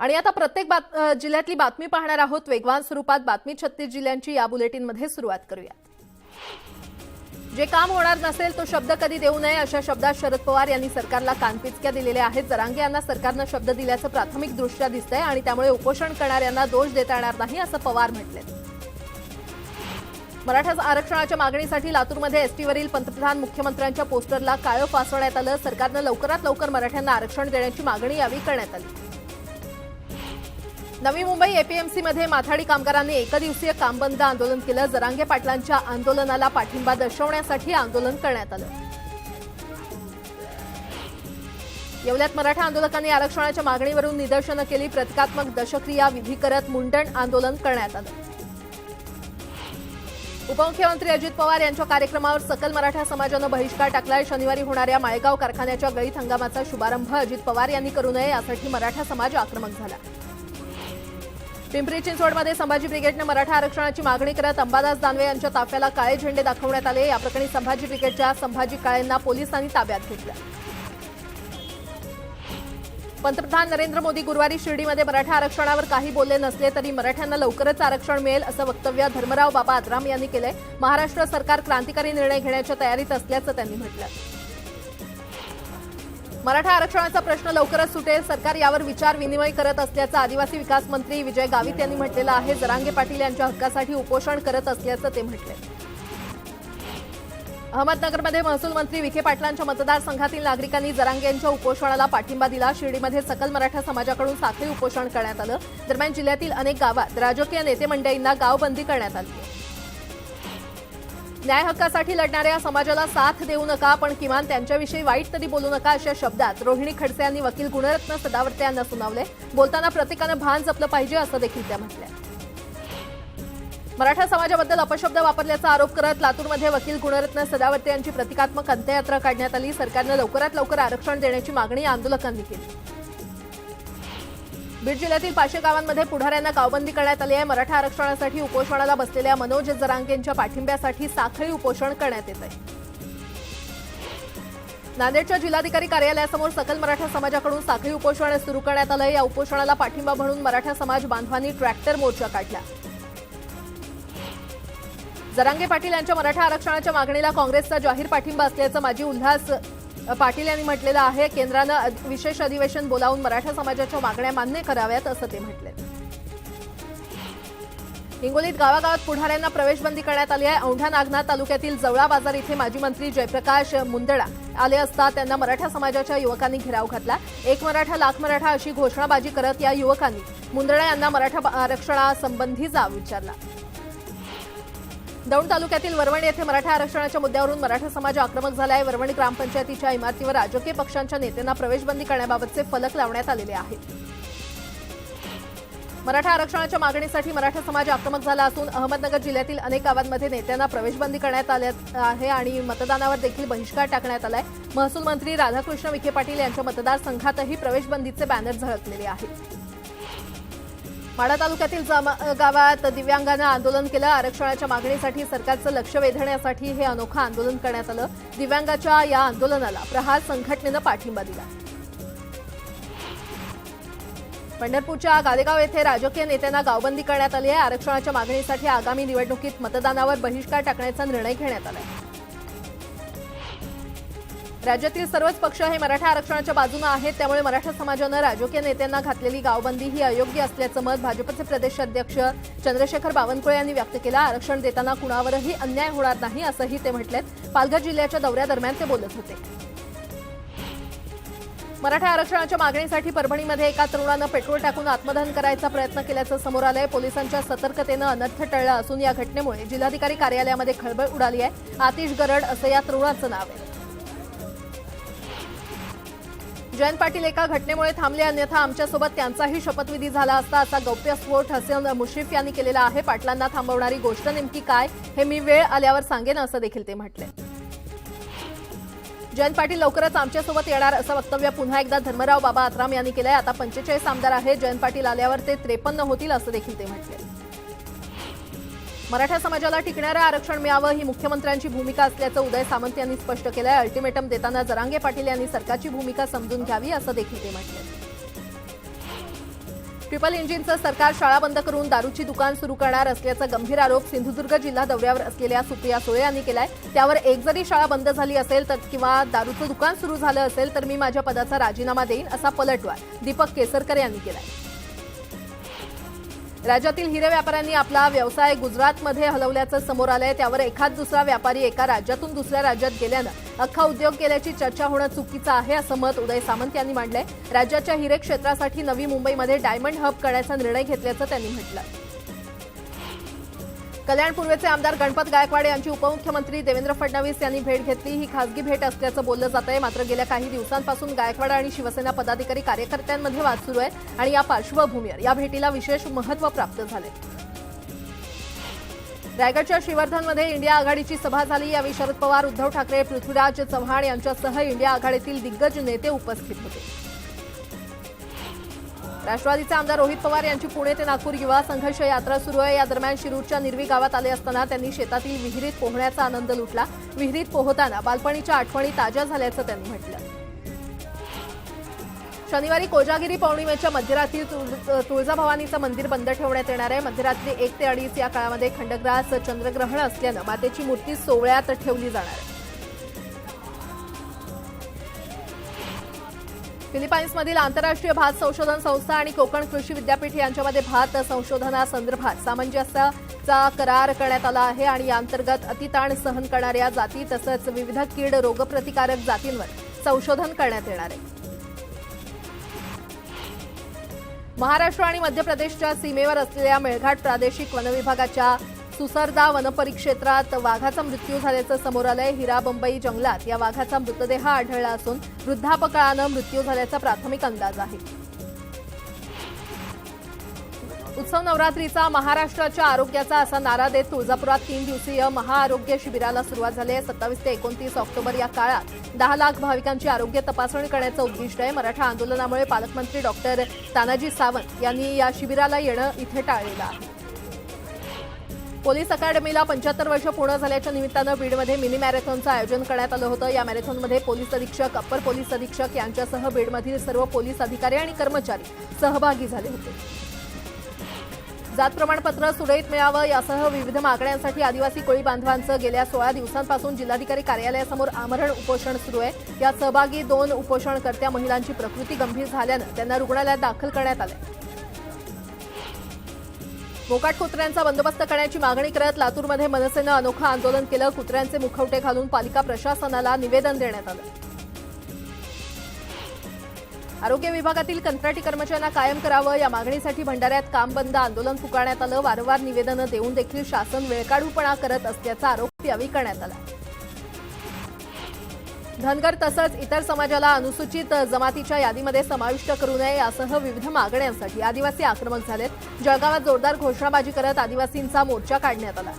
आणि आता प्रत्येक जिल्ह्यातली बातमी पाहणार आहोत वेगवान स्वरूपात। बातमी 36 जिल्ह्यांची या बुलेटिनमध्ये सुरुवात करूया। जे काम होणार नसेल तो शब्द कधी देऊ नये अशा शब्दात शरद पवार यांनी सरकारला कानपिचक्या दिलेल्या आहेत। जरांगे यांना सरकारनं शब्द दिल्याचं प्राथमिकदृष्ट्या दिसतंय आणि त्यामुळे उपोषण करणाऱ्यांना दोष देता येणार नाही असं पवार म्हटले। मराठा आरक्षणाच्या मागणीसाठी लातूरमध्ये एसटीवरील पंतप्रधान मुख्यमंत्र्यांच्या पोस्टरला काळं फासवण्यात आलं। सरकारनं लवकरात लवकर मराठ्यांना आरक्षण देण्याची मागणी यावेळी करण्यात आली। नवी मुंबई एपीएमसीमध्ये माथाडी कामगारांनी एकदिवसीय कामबंद आंदोलन केलं। जरांगे पाटलांच्या आंदोलनाला पाठिंबा दर्शवण्यासाठी आंदोलन करण्यात आलं। येवल्यात मराठा आंदोलकांनी आरक्षणाच्या मागणीवरून निदर्शनं केली। प्रतिकात्मक दशक्रिया विधी करत मुंडण आंदोलन करण्यात आलं। उपमुख्यमंत्री अजित पवार यांच्या कार्यक्रमावर सकल मराठा समाजानं बहिष्कार टाकलाय। शनिवारी होणाऱ्या माळेगाव कारखान्याच्या गळीत हंगामाचा शुभारंभ अजित पवार यांनी करू नये यासाठी मराठा समाज आक्रमक झाला। पिंपरी चिंचवडमध्ये संभाजी ब्रिगेडनं मराठा आरक्षणाची मागणी करत अंबादास दानवे यांच्या ताफ्याला काळे झेंडे दाखवण्यात आले। या प्रकरणी संभाजी ब्रिगेडच्या संभाजी काळेंना पोलिसांनी ताब्यात घेतलं। पंतप्रधान नरेंद्र मोदी गुरुवारी शिर्डीमध्ये मराठा आरक्षणावर काही बोलले नसले तरी मराठ्यांना लवकरच आरक्षण मिळेल असं वक्तव्य धर्मराव बाबा आत्राम यांनी केलंय। महाराष्ट्र सरकार क्रांतिकारी निर्णय घेण्याच्या तयारीत असल्याचं त्यांनी म्हटलं। मराठा आरक्षणाचा प्रश्न लवकरच सुटेल, सरकार यावर विचार विनिमय करत असल्याचं आदिवासी विकास मंत्री विजय गावित यांनी म्हटलेलं आहे। जरांगे पाटील यांच्या हक्कासाठी उपोषण करत असल्याचं ते म्हटले। अहमदनगरमध्ये महसूल मंत्री विखे पाटलांच्या मतदारसंघातील नागरिकांनी जरांगे यांच्या उपोषणाला पाठिंबा दिला। शिर्डीमध्ये सकल मराठा समाजाकडून साखळी उपोषण करण्यात आलं। दरम्यान जिल्ह्यातील अनेक गावात राजकीय नेते मंडळींना गावबंदी करण्यात आली। न्याय हक्कासाठी लढणाऱ्या समाजाला साथ देऊ नका, पण किमान त्यांच्याविषयी वाईट तरी बोलू नका अशा शब्दात रोहिणी खडसे यांनी वकील गुणरत्न सदावर्ते यांना सुनावले। बोलताना प्रत्येकानं भान जपलं पाहिजे असं देखील त्या म्हटल्या। मराठा समाजाबद्दल अपशब्द वापरल्याचा आरोप करत लातूरमध्ये वकील गुणरत्न सदावर्ते यांची प्रतिकात्मक अंत्ययात्रा काढण्यात आली। सरकारनं लवकरात लवकर आरक्षण देण्याची मागणी आंदोलकांनी केली। बीड जिल्ह्यातील 500 गावांमध्ये पुढाऱ्यांना गावबंदी करण्यात आली आहे। मराठा आरक्षणासाठी उपोषणाला बसलेल्या मनोज जरांगेंच्या पाठिंब्यासाठी साखळी उपोषण करण्यात येत आहे। नांदेडच्या जिल्हाधिकारी कार्यालयासमोर सकल मराठा समाजाकडून साखळी उपोषण सुरू करण्यात आलं। या उपोषणाला पाठिंबा म्हणून मराठा समाज बांधवांनी ट्रॅक्टर मोर्चा काढला। जरांगे पाटील यांच्या मराठा आरक्षणाच्या मागणीला काँग्रेसचा जाहीर पाठिंबा असल्याचं माजी उल्हास पाटील यांनी म्हटलेलं आहे। केंद्रानं विशेष अधिवेशन बोलावून मराठा समाजाच्या मागण्या मान्य कराव्यात असं ते म्हटले। हिंगोलीत गावागावात पुढाऱ्यांना प्रवेशबंदी करण्यात आली आहे। औंढा नागनाथ तालुक्यातील जवळा बाजार इथे माजी मंत्री जयप्रकाश मुंदडा आले असता त्यांना मराठा समाजाच्या युवकांनी घेराव घातला। एक मराठा लाख मराठा अशी घोषणाबाजी करत या युवकांनी मुंदडा यांना मराठा आरक्षणासंबंधी जाब विचारला। दौंड तालुक्यातील वरवणी येथे मराठा आरक्षणाच्या मुद्द्यावरून मराठा समाज आक्रमक झाला आहे। वरवणी ग्रामपंचायतीच्या इमारतीवर राजकीय पक्षांच्या नेत्यांना प्रवेशबंदी करण्याबाबतचे फलक लावण्यात आलेले आहेत। मराठा आरक्षणाच्या मागणीसाठी मराठा समाज आक्रमक झाला असून अहमदनगर जिल्ह्यातील अनेक गावांमध्ये नेत्यांना प्रवेशबंदी करण्यात आली आहे आणि मतदानावर देखील बहिष्कार टाकण्यात आलाय। महसूल मंत्री राधाकृष्ण विखे पाटील यांच्या मतदारसंघातही प्रवेशबंदीचे बॅनर झळकलेले आहेत। माढा तालुक्यातील गावात दिव्यांगांना आंदोलन केलं। आरक्षणाच्या मागणीसाठी सरकारचं लक्ष वेधण्यासाठी हे अनोखं आंदोलन करण्यात आलं। दिव्यांगाच्या या आंदोलनाला प्रहार संघटनेनं पाठिंबा दिला। पंढरपूरच्या गादेगाव येथे राजकीय नेत्यांना गावबंदी करण्यात आली आहे। आरक्षणाच्या मागणीसाठी आगामी निवडणुकीत मतदानावर बहिष्कार टाकण्याचा निर्णय घेण्यात आला आहे। राज्यातील सर्वच पक्ष हे मराठा आरक्षणाच्या बाजूने आहेत, त्यामुळे मराठा समाजानं राजकीय नेत्यांना घातलेली गावबंदी ही अयोग्य असल्याचं मत भाजपचे प्रदेश अध्यक्ष चंद्रशेखर बावनकुळे यांनी व्यक्त केलं। आरक्षण देताना कुणावरही अन्याय होणार नाही असंही ते म्हटलेत। पालघर जिल्ह्याच्या दौऱ्यादरम्यान ते बोलत होते। मराठा आरक्षणाच्या मागणीसाठी परभणीमध्ये एका तरुणानं पेट्रोल टाकून आत्मदहन करायचा प्रयत्न केल्याचं समोर आलंय। पोलिसांच्या सतर्कतेनं अनर्थ टळला असून या घटनेमुळे जिल्हाधिकारी कार्यालयामध्ये खळबळ उडाली आहे। आतिश गरड असं या तरुणाचं नाव आहे। जयंत पाटील एका घटनेमुळे थांबले, अन्यथा आमच्यासोबत त्यांचाही शपथविधी झाला असता असा गौप्यस्फोट हसन मुश्रीफ यांनी केलेला आहे। पाटलांना थांबवणारी गोष्ट नेमकी काय हे मी वेळ आल्यावर सांगेन असं देखील ते म्हटले। जयंत पाटील लवकरच आमच्यासोबत येणार असं वक्तव्य पुन्हा एकदा धर्मराव बाबा आत्राम यांनी केलंय। आता 45 आमदार आहेत, जयंत पाटील आल्यावर ते 53 होतील असं देखील ते म्हटले। मराठा समाजाला टिकणारं आरक्षण मिळावं ही मुख्यमंत्र्यांची भूमिका असल्याचं उदय सामंत यांनी स्पष्ट केलंय। अल्टिमेटम देताना जरांगे पाटील यांनी सरकारची भूमिका समजून घ्यावी असं देखील ते म्हटले। ट्रिपल इंजिनचं सरकार शाळा बंद करून दारूची दुकान सुरू करणार असल्याचा गंभीर आरोप सिंधुदुर्ग जिल्हा दौऱ्यावर असलेल्या सुप्रिया सुळे यांनी केलाय। त्यावर एक जरी शाळा बंद झाली असेल तर किंवा दारूचं दुकान सुरू झालं असेल तर मी माझ्या पदाचा राजीनामा देईन असा पलटवार दीपक केसरकर यांनी केलाय। राज्यातील हिरे व्यापाऱ्यांनी आपला व्यवसाय गुजरातमध्ये हलवल्याचं समोर आलंय। त्यावर एखाद दुसरा व्यापारी एका राज्यातून दुसऱ्या राज्यात गेल्यानं अख्खा उद्योग गेल्याची चर्चा होणं चुकीचं आहे असं मत उदय सामंत यांनी मांडलंय। राज्याच्या हिरे क्षेत्रासाठी नवी मुंबईमध्ये डायमंड हब करण्याचा निर्णय घेतल्याचं त्यांनी म्हटलं। कल्याण पूर्वेचे आमदार गणपत गायकवाड यांची उपमुख्यमंत्री देवेंद्र फडणवीस यांनी भेट घेतली। ही खासगी भेट असल्याचं बोललं जातंय। मात्र गेल्या काही दिवसांपासून गायकवाड आणि शिवसेना पदाधिकारी कार्यकर्त्यांमध्ये वाद सुरू आहे आणि या पार्श्वभूमीवर या भेटीला विशेष महत्त्व प्राप्त झाले। रायगडच्या श्रीवर्धनमध्ये इंडिया आघाडीची सभा झाली। यावेळी शरद पवार, उद्धव ठाकरे, पृथ्वीराज चव्हाण यांच्यासह इंडिया आघाडीतील दिग्गज नेते उपस्थित होते। राष्ट्रवादीचे आमदार रोहित पवार यांची पुणे ते नागपूर युवा संघर्ष यात्रा सुरू आहे। या दरम्यान शिरूरच्या निर्वी गावात आले असताना त्यांनी शेतातील विहिरीत पोहण्याचा आनंद लुटला। विहिरीत पोहताना बालपणीच्या आठवणी ताज्या झाल्याचं त्यांनी म्हटलं। शनिवारी कोजागिरी पौर्णिमेच्या मध्यरात्री तुळजाभवानीचं मंदिर बंद ठेवण्यात येणार आहे। मध्यरात्री 1 ते 2:30 या काळामध्ये खंडग्रास चंद्रग्रहण असल्यानं मातेची मूर्ती सोवळ्यात ठेवली जाणार आहे। फिलिपाईन्समधील आंतरराष्ट्रीय भात संशोधन संस्था आणि कोकण कृषी विद्यापीठ यांच्यामध्ये भात संशोधनासंदर्भात सामंजस्याचा करार करण्यात आला आहे आणि याअंतर्गत अतिताण सहन करणाऱ्या जाती तसंच विविध कीड रोगप्रतिकारक जातींवर संशोधन करण्यात येणार आहे। महाराष्ट्र आणि मध्य प्रदेशच्या सीमेवर असलेल्या मेळघाट प्रादेशिक वनविभागाच्या सुसरदा वनपरिक्षेत्रात वाघाचा मृत्यू झाल्याचं समोर आलंय। हिराबंबई जंगलात या वाघाचा मृतदेह आढळला असून वृद्धापकाळानं मृत्यू झाल्याचा प्राथमिक अंदाज आहे। उत्सव नवरात्रीचा महाराष्ट्राच्या आरोग्याचा असा नारा देत तुळजापुरात 3 दिवसीय महाआरोग्य शिबिराला सुरुवात झाली आहे। 27 ते 29 ऑक्टोबर या काळात 10 लाख भाविकांची आरोग्य तपासणी करण्याचं उद्दिष्ट आहे। मराठा आंदोलनामुळे पालकमंत्री डॉक्टर तानाजी सावंत यांनी या शिबिराला येणं इथे टाळलेलं आहे। पोलीस अकादमीला 75 वर्ष पूर्ण झाल्याच्या निमित्तानं बीडमध्ये मिनी मॅरेथॉनचं आयोजन करण्यात आलं होतं। या मॅरेथॉनमध्ये पोलीस अधीक्षक, अप्पर पोलीस अधीक्षक यांच्यासह बीडमधील सर्व पोलीस अधिकारी आणि कर्मचारी सहभागी झाले होते। जात प्रमाणपत्र सुरळीत मिळावं यासह विविध मागण्यांसाठी आदिवासी कोळी बांधवांचं गेल्या 16 दिवसांपासून जिल्हाधिकारी कार्यालयासमोर आमरण उपोषण सुरू आहे। यात सहभागी 2 उपोषणकर्त्या महिलांची प्रकृती गंभीर झाल्यानं त्यांना रुग्णालयात दाखल करण्यात आलं। मोकाट कुत्र्यांचा बंदोबस्त करण्याची मागणी करत लातूरमध्ये मनसेनं अनोखं आंदोलन केलं। कुत्र्यांचे मुखवटे घालून पालिका प्रशासनाला निवेदन देण्यात आलं। आरोग्य विभागातील कंत्राटी कर्मचाऱ्यांना कायम करावं या मागणीसाठी भंडाऱ्यात काम बंद आंदोलन पुकारण्यात आलं। वारंवार निवेदनं देऊन देखील शासन वेळकाढूपणा करत असल्याचा आरोप यावेळी करण्यात आला। धनगर तसंच इतर समाजाला अनुसूचित जमातीच्या यादीमध्ये समाविष्ट करू नये यासह विविध मागण्यांसाठी आदिवासी आक्रमक झालेत। जळगावात जोरदार घोषणाबाजी करत आदिवासींचा मोर्चा काढण्यात आला।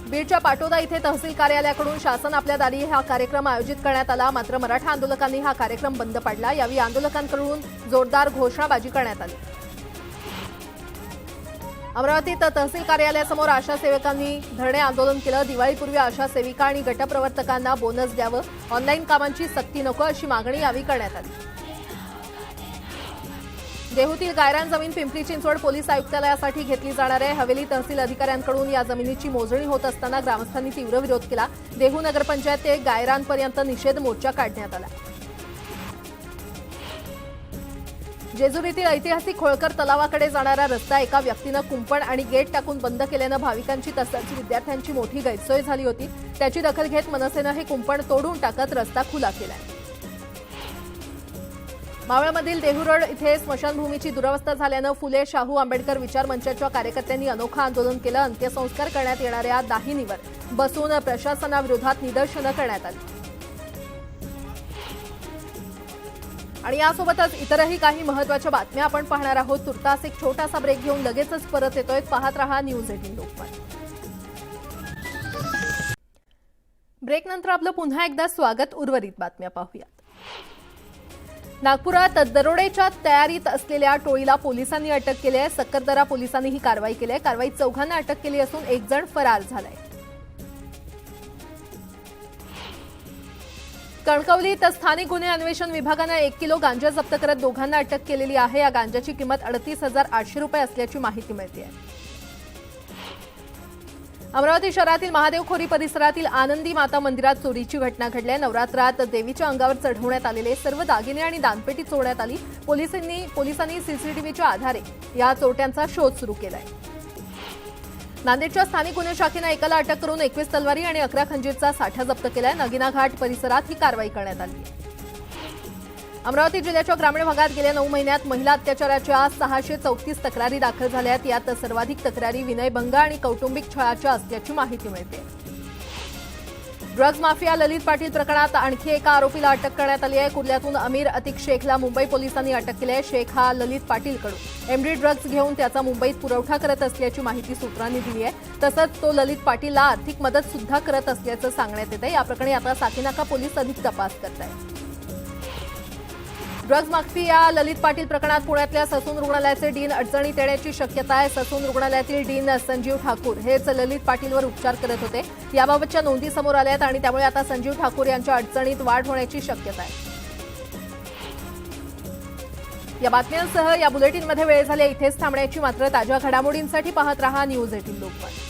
बीडच्या पाटोदा इथे तहसील कार्यालयाकडून शासन आपल्या दारी हा कार्यक्रम आयोजित करण्यात आला। मात्र मराठा आंदोलकांनी हा कार्यक्रम बंद पाडला। यावेळी आंदोलकांकडून जोरदार घोषणाबाजी करण्यात आली। अमरावतीत तहसील कार्यालयासमोर आशा सेवकांनी धरणे आंदोलन केलं। दिवाळीपूर्वी आशा सेविका आणि गटप्रवर्तकांना बोनस द्यावं, ऑनलाईन कामांची सक्ती नको अशी मागणी यावेळी करण्यात आली। देहूतील गायरान जमीन पिंपरी चिंचवड पोलीस आयुक्तालयासाठी घेतली जाणार आहे। हवेली तहसील अधिकाऱ्यांकडून या जमिनीची मोजणी होत असताना ग्रामस्थांनी तीव्र विरोध केला। देहू नगरपंचायत ते गायरानपर्यंत निषेध मोर्चा काढण्यात आला। जेजुरीतील ऐतिहासिक होळकर तलावाकडे जाणारा रस्ता एका व्यक्तीनं कुंपण आणि गेट टाकून बंद केल्यानं भाविकांची तसंच विद्यार्थ्यांची मोठी गैरसोय झाली होती। त्याची दखल घेत मनसेनं हे कुंपण तोडून टाकत रस्ता खुला केलाय। मावळमधील देहू रोड इथे स्मशानभूमीची दुरवस्था झाल्यानं फुले शाहू आंबेडकर विचार मंचाच्या कार्यकर्त्यांनी अनोखं आंदोलन केलं। अंत्यसंस्कार करण्यात येणाऱ्या दाहिनीवर बसून प्रशासनाविरोधात निदर्शनं करण्यात आली। आणि यासोबतच इतरही काही महत्त्वाच्या बातम्या आपण पाहणार आहोत। तुर्तास एक छोटासा ब्रेक घेऊन लगेचच परत येतोय। पाहत रहा न्यूज 18 लोकमत। ब्रेकनंतर आपलं पुन्हा एकदा स्वागत। उर्वरित बातम्या पाहूयात। नागपुरात दरोड्याच्या तयारीत असलेल्या टोळीला पोलिसांनी अटक केली आहे। सक्करदरा पोलिसांनी ही कारवाई केली आहे। कारवाईत 4 अटक केली असून 1 जण फरार झालाय। कणकवलीत स्थानिक गुन्हे अन्वेषण विभागानं 1 किलो गांजा जप्त करत दोघांना अटक केलेली आहे। या गांजाची किंमत 38,800 रुपये असल्याची माहिती मिळते। अमरावती शहरातील महादेवखोरी परिसरातील आनंदी माता मंदिरात चोरीची घटना घडली आहे। नवरात्रात देवीच्या अंगावर चढवण्यात आलेले सर्व दागिने आणि दानपेटी चोरण्यात आली। पोलिसांनी सीसीटीव्हीच्या आधारे या चोरट्यांचा शोध सुरू केलाय। नांदेडच्या स्थानिक गुन्हे शाखेनं एकाला अटक करून 21 तलवारी आणि 11 खंजीरचा साठा जप्त केलाय। नगिना घाट परिसरात ही कारवाई करण्यात आली। अमरावती जिल्ह्याच्या ग्रामीण भागात गेल्या 9 महिन्यात महिला अत्याचाराच्या 634 तक्रारी दाखल झाल्या आहेत। यात सर्वाधिक तक्रारी विनयभंग आणि कौटुंबिक छळाच्या असल्याची माहिती मिळते। ड्रग्ज माफिया ललित पाटील प्रकरणात आणखी एका आरोपीला अटक करण्यात आली आहे। कुर्ल्यातून अमीर अतिक शेखला मुंबई पोलिसांनी अटक केली आहे। शेख हा ललित पाटीलकडून एमडी ड्रग्ज घेऊन त्याचा मुंबईत पुरवठा करत असल्याची माहिती सूत्रांनी दिली आहे। तसंच तो ललित पाटीलला आर्थिक मदत सुद्धा करत असल्याचं सांगण्यात येतं। या प्रकरणी आता साकीनाका पोलीस अधिक तपास करत आहेत। ड्रग्ज माफिया ललित पाटील प्रकरणात पुण्यातल्या ससून रुग्णालयाचे डीन अडचणीत येण्याची शक्यता आहे। ससून रुग्णालयातील डीन संजीव ठाकूर हेच ललित पाटीलवर उपचार करत होते। याबाबतच्या नोंदी समोर आल्या आहेत आणि त्यामुळे आता संजीव ठाकूर यांच्या अडचणीत वाढ होण्याची शक्यता आहे। या बातम्यांसह या बुलेटिनमध्ये वेळ झाली इथेच थांबण्याची। मात्र ताज्या घडामोडींसाठी पाहत रहा न्यूज 18 लोकमत।